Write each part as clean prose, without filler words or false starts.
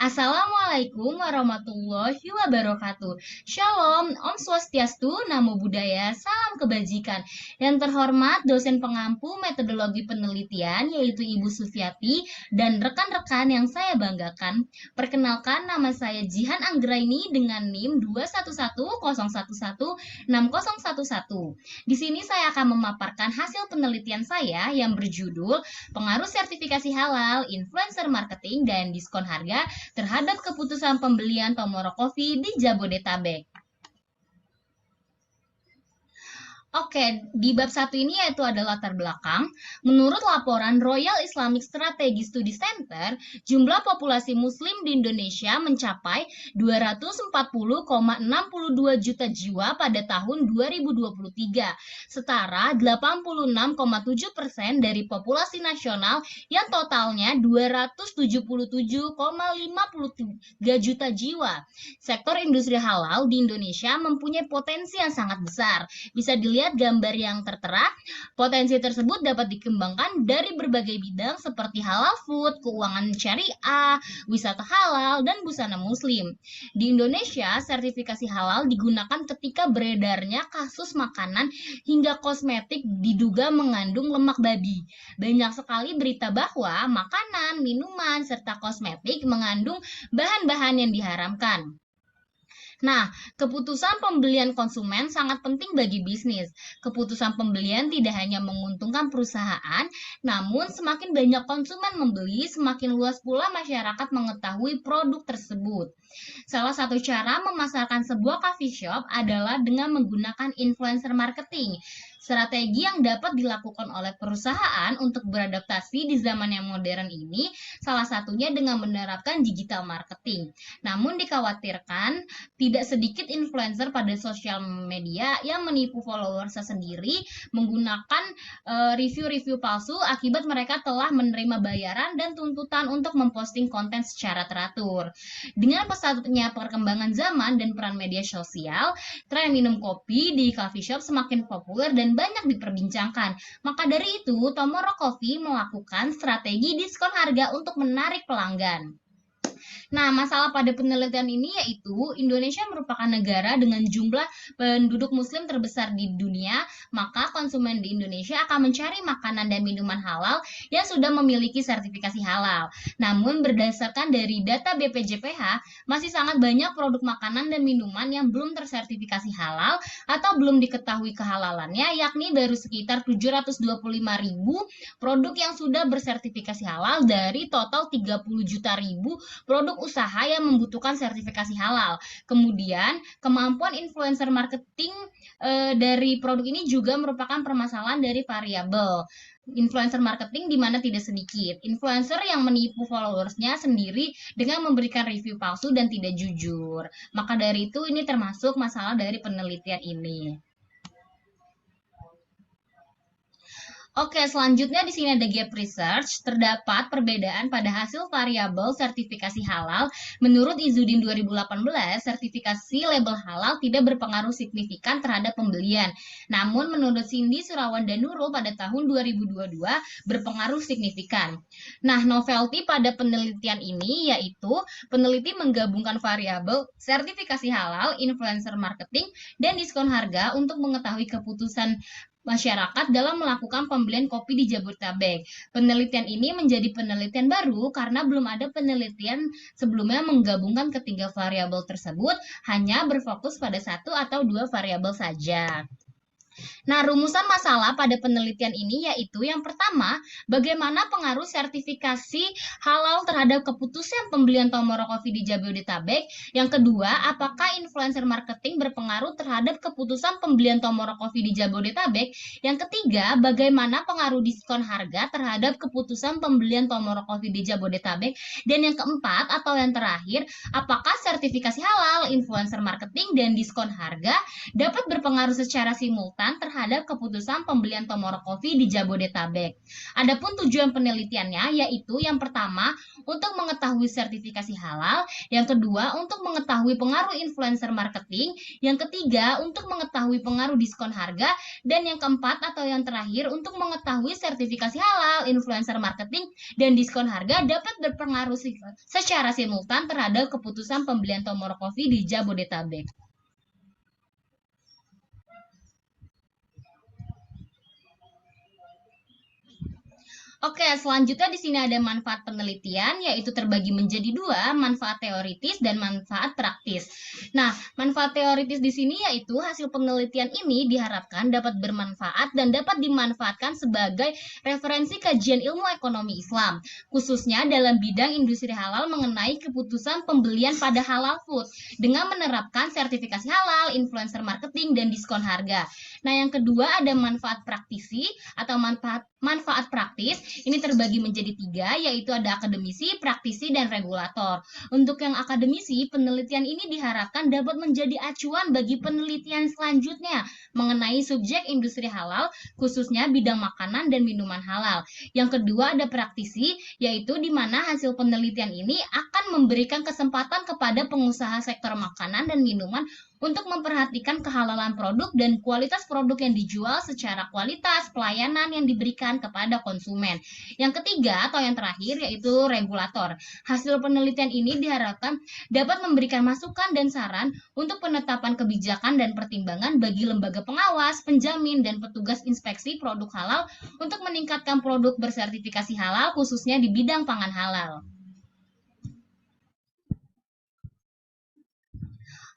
Assalamualaikum warahmatullahi wabarakatuh. Shalom, Om Swastiastu, Namo Buddhaya, salam kebajikan. Yang terhormat dosen pengampu metodologi penelitian yaitu Ibu Sufiati dan rekan-rekan yang saya banggakan. Perkenalkan, nama saya Jihan Anggraini dengan NIM 211011611. Di sini saya akan memaparkan hasil penelitian saya yang berjudul Pengaruh Sertifikasi Halal, Influencer Marketing, dan Diskon Harga terhadap keputusan pembelian Tomoro Coffee di Jabodetabek. Oke, di bab 1 ini yaitu ada latar belakang. Menurut laporan Royal Islamic Strategy Study Center, jumlah populasi muslim di Indonesia mencapai 240,62 juta jiwa pada tahun 2023, setara 86,7% dari populasi nasional yang totalnya 277,53 juta jiwa. Sektor industri halal di Indonesia mempunyai potensi yang sangat besar. Bisa dilihat gambar yang tertera, potensi tersebut dapat dikembangkan dari berbagai bidang seperti halal food, keuangan syariah, wisata halal, dan busana muslim. Di Indonesia, sertifikasi halal digunakan ketika beredarnya kasus makanan hingga kosmetik diduga mengandung lemak babi. Banyak sekali berita bahwa makanan, minuman, serta kosmetik mengandung bahan-bahan yang diharamkan. Nah, keputusan pembelian konsumen sangat penting bagi bisnis. Keputusan pembelian tidak hanya menguntungkan perusahaan, namun semakin banyak konsumen membeli, semakin luas pula masyarakat mengetahui produk tersebut. Salah satu cara memasarkan sebuah coffee shop adalah dengan menggunakan influencer marketing. Strategi yang dapat dilakukan oleh perusahaan untuk beradaptasi di zaman yang modern ini, salah satunya dengan menerapkan digital marketing. Namun dikhawatirkan tidak sedikit influencer pada sosial media yang menipu followersnya sendiri menggunakan review-review palsu akibat mereka telah menerima bayaran dan tuntutan untuk memposting konten secara teratur. Dengan pesatnya perkembangan zaman dan peran media sosial, tren minum kopi di coffee shop semakin populer dan banyak diperbincangkan. Maka dari itu, Tomoro Coffee melakukan strategi diskon harga untuk menarik pelanggan. Nah, masalah pada penelitian ini yaitu Indonesia merupakan negara dengan jumlah penduduk muslim terbesar di dunia, maka konsumen di Indonesia akan mencari makanan dan minuman halal yang sudah memiliki sertifikasi halal. Namun berdasarkan dari data BPJPH, masih sangat banyak produk makanan dan minuman yang belum tersertifikasi halal atau belum diketahui kehalalannya, yakni baru sekitar 725.000 produk yang sudah bersertifikasi halal dari total 30 juta ribu produk usaha yang membutuhkan sertifikasi halal. Kemudian, kemampuan influencer marketing dari produk ini juga merupakan permasalahan dari variabel. Influencer marketing di mana tidak sedikit influencer yang menipu followersnya sendiri dengan memberikan review palsu dan tidak jujur. Maka dari itu ini termasuk masalah dari penelitian ini. Oke, selanjutnya di sini ada gap research. Terdapat perbedaan pada hasil variabel sertifikasi halal. Menurut Izudin 2018, sertifikasi label halal tidak berpengaruh signifikan terhadap pembelian. Namun menurut Cindy Surawan dan Nurul pada tahun 2022 berpengaruh signifikan. Nah, novelty pada penelitian ini yaitu peneliti menggabungkan variabel sertifikasi halal, influencer marketing, dan diskon harga untuk mengetahui keputusan masyarakat dalam melakukan pembelian kopi di Jabodetabek. Penelitian ini menjadi penelitian baru karena belum ada penelitian sebelumnya menggabungkan ketiga variabel tersebut, hanya berfokus pada satu atau dua variabel saja. Nah, rumusan masalah pada penelitian ini yaitu yang pertama, bagaimana pengaruh sertifikasi halal terhadap keputusan pembelian Tomoro Coffee di Jabodetabek. Yang kedua, apakah influencer marketing berpengaruh terhadap keputusan pembelian Tomoro Coffee di Jabodetabek. Yang ketiga, bagaimana pengaruh diskon harga terhadap keputusan pembelian Tomoro Coffee di Jabodetabek. Dan yang keempat atau yang terakhir, apakah sertifikasi halal, influencer marketing, dan diskon harga dapat berpengaruh secara simultan simultan terhadap keputusan pembelian Tomorrow Coffee di Jabodetabek. Adapun tujuan penelitiannya yaitu yang pertama untuk mengetahui sertifikasi halal, yang kedua untuk mengetahui pengaruh influencer marketing, yang ketiga untuk mengetahui pengaruh diskon harga, dan yang keempat atau yang terakhir untuk mengetahui sertifikasi halal, influencer marketing, dan diskon harga dapat berpengaruh secara simultan terhadap keputusan pembelian Tomorrow Coffee di Jabodetabek. Oke, selanjutnya di sini ada manfaat penelitian, yaitu terbagi menjadi dua, manfaat teoritis dan manfaat praktis. Nah, manfaat teoritis di sini yaitu hasil penelitian ini diharapkan dapat bermanfaat dan dapat dimanfaatkan sebagai referensi kajian ilmu ekonomi Islam, khususnya dalam bidang industri halal mengenai keputusan pembelian pada halal food, dengan menerapkan sertifikasi halal, influencer marketing, dan diskon harga. Nah, yang kedua ada manfaat praktisi atau manfaat praktis. Ini terbagi menjadi tiga, yaitu ada akademisi, praktisi, dan regulator. Untuk yang akademisi, penelitian ini diharapkan dapat menjadi acuan bagi penelitian selanjutnya mengenai subjek industri halal, khususnya bidang makanan dan minuman halal. Yang kedua ada praktisi, yaitu di mana hasil penelitian ini akan memberikan kesempatan kepada pengusaha sektor makanan dan minuman untuk memperhatikan kehalalan produk dan kualitas produk yang dijual secara kualitas pelayanan yang diberikan kepada konsumen. Yang ketiga atau yang terakhir yaitu regulator. Hasil penelitian ini diharapkan dapat memberikan masukan dan saran untuk penetapan kebijakan dan pertimbangan bagi lembaga pengawas, penjamin, dan petugas inspeksi produk halal untuk meningkatkan produk bersertifikasi halal khususnya di bidang pangan halal.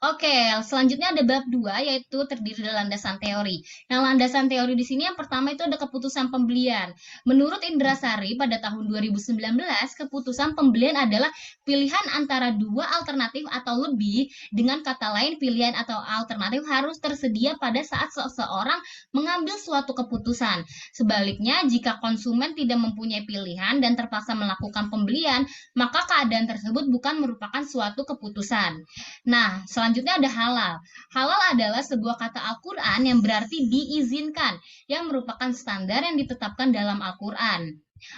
Oke, selanjutnya ada bab 2 yaitu terdiri dari landasan teori. Nah, landasan teori di sini yang pertama itu ada keputusan pembelian. Menurut Indra Sari pada tahun 2019, keputusan pembelian adalah pilihan antara dua alternatif atau lebih. Dengan kata lain, pilihan atau alternatif harus tersedia pada saat seseorang mengambil suatu keputusan. Sebaliknya, jika konsumen tidak mempunyai pilihan dan terpaksa melakukan pembelian, maka keadaan tersebut bukan merupakan suatu keputusan. Nah, selanjutnya ada halal. Halal adalah sebuah kata Al-Quran yang berarti diizinkan, yang merupakan standar yang ditetapkan dalam Al-Quran.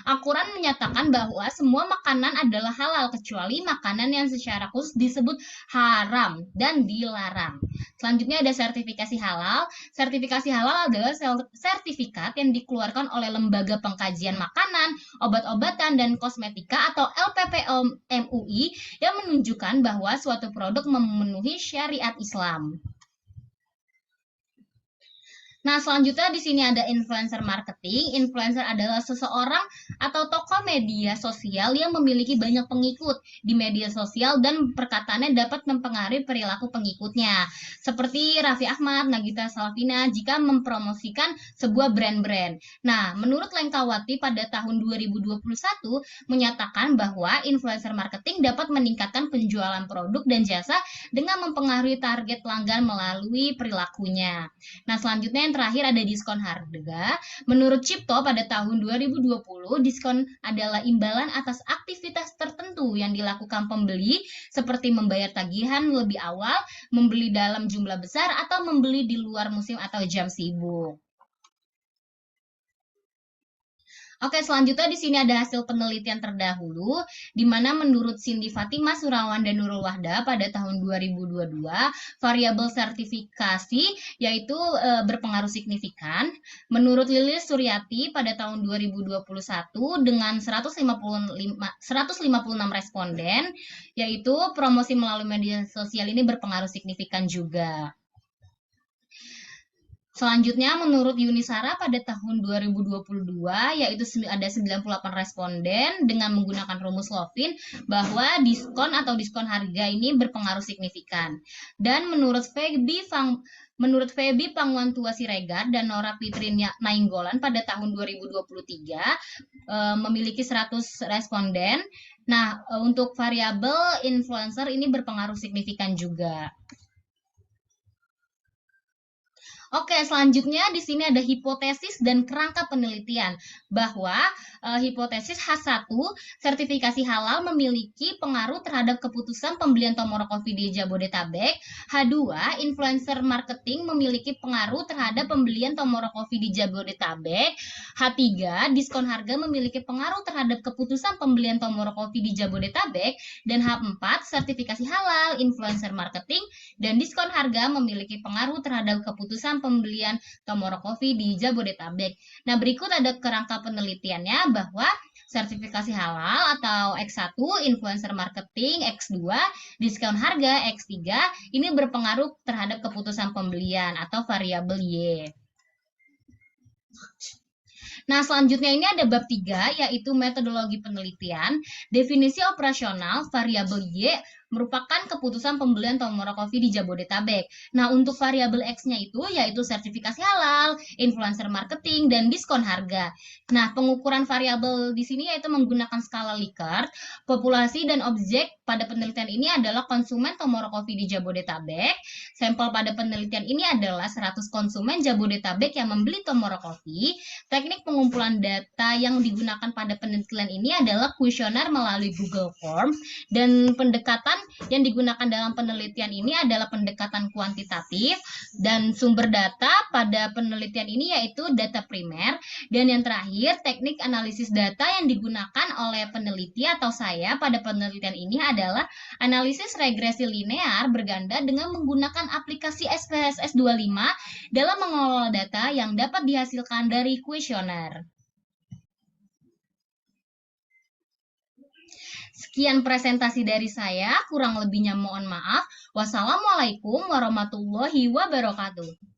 Al-Quran menyatakan bahwa semua makanan adalah halal kecuali makanan yang secara khusus disebut haram dan dilarang. Selanjutnya ada sertifikasi halal. Sertifikasi halal adalah sertifikat yang dikeluarkan oleh Lembaga Pengkajian Makanan, Obat-obatan, dan Kosmetika atau LPPOM MUI yang menunjukkan bahwa suatu produk memenuhi syariat Islam. Nah, selanjutnya di sini ada influencer marketing. Influencer adalah seseorang atau tokoh media sosial yang memiliki banyak pengikut di media sosial dan perkataannya dapat mempengaruhi perilaku pengikutnya. Seperti Raffi Ahmad, Nagita Slavina jika mempromosikan sebuah brand-brand. Nah, menurut Lengkawati pada tahun 2021 menyatakan bahwa influencer marketing dapat meningkatkan penjualan produk dan jasa dengan mempengaruhi target pelanggan melalui perilakunya. Nah, selanjutnya yang terakhir ada diskon harga. Menurut Cipto pada tahun 2020, diskon adalah imbalan atas aktivitas tertentu yang dilakukan pembeli seperti membayar tagihan lebih awal, membeli dalam jumlah besar, atau membeli di luar musim atau jam sibuk. Oke, selanjutnya di sini ada hasil penelitian terdahulu, di mana menurut Cindy Fatimah Surawan dan Nurul Wahda pada tahun 2022, variabel sertifikasi yaitu berpengaruh signifikan. Menurut Lilis Suryati pada tahun 2021 dengan 156 responden, yaitu promosi melalui media sosial ini berpengaruh signifikan juga. Selanjutnya, menurut Yunisara pada tahun 2022, yaitu ada 98 responden dengan menggunakan rumus Lovin bahwa diskon atau diskon harga ini berpengaruh signifikan. Dan menurut Feby Pangwantua Siregar dan Nora Fitri Nainggolan pada tahun 2023 memiliki 100 responden. Nah, untuk variabel influencer ini berpengaruh signifikan juga. Oke, selanjutnya di sini ada hipotesis dan kerangka penelitian bahwa hipotesis H1, sertifikasi halal memiliki pengaruh terhadap keputusan pembelian Tomorokofi di Jabodetabek. H2, influencer marketing memiliki pengaruh terhadap pembelian Tomorokofi di Jabodetabek. H3, diskon harga memiliki pengaruh terhadap keputusan pembelian Tomorokofi di Jabodetabek. Dan H4, sertifikasi halal, influencer marketing, dan diskon harga memiliki pengaruh terhadap keputusan pembelian Tomorokofi di Jabodetabek. Nah, berikut ada kerangka penelitiannya bahwa sertifikasi halal atau X1, influencer marketing, X2, diskon harga, X3, ini berpengaruh terhadap keputusan pembelian atau variabel Y. Nah, selanjutnya ini ada bab 3, yaitu metodologi penelitian. Definisi operasional variabel Y merupakan keputusan pembelian Tomorokofi di Jabodetabek. Nah, untuk variabel X-nya itu yaitu sertifikasi halal, influencer marketing, dan diskon harga. Nah, pengukuran variabel di sini yaitu menggunakan skala Likert. Populasi dan objek pada penelitian ini adalah konsumen Tomorokofi di Jabodetabek. Sampel pada penelitian ini adalah 100 konsumen Jabodetabek yang membeli Tomorokofi. Teknik pengumpulan data yang digunakan pada penelitian ini adalah kuesioner melalui Google Forms, dan pendekatan yang digunakan dalam penelitian ini adalah pendekatan kuantitatif, dan sumber data pada penelitian ini yaitu data primer. Dan yang terakhir, teknik analisis data yang digunakan oleh peneliti atau saya pada penelitian ini adalah analisis regresi linear berganda dengan menggunakan aplikasi SPSS 25 dalam mengelola data yang dapat dihasilkan dari kuesioner. Sekian presentasi dari saya, kurang lebihnya mohon maaf. Wassalamualaikum warahmatullahi wabarakatuh.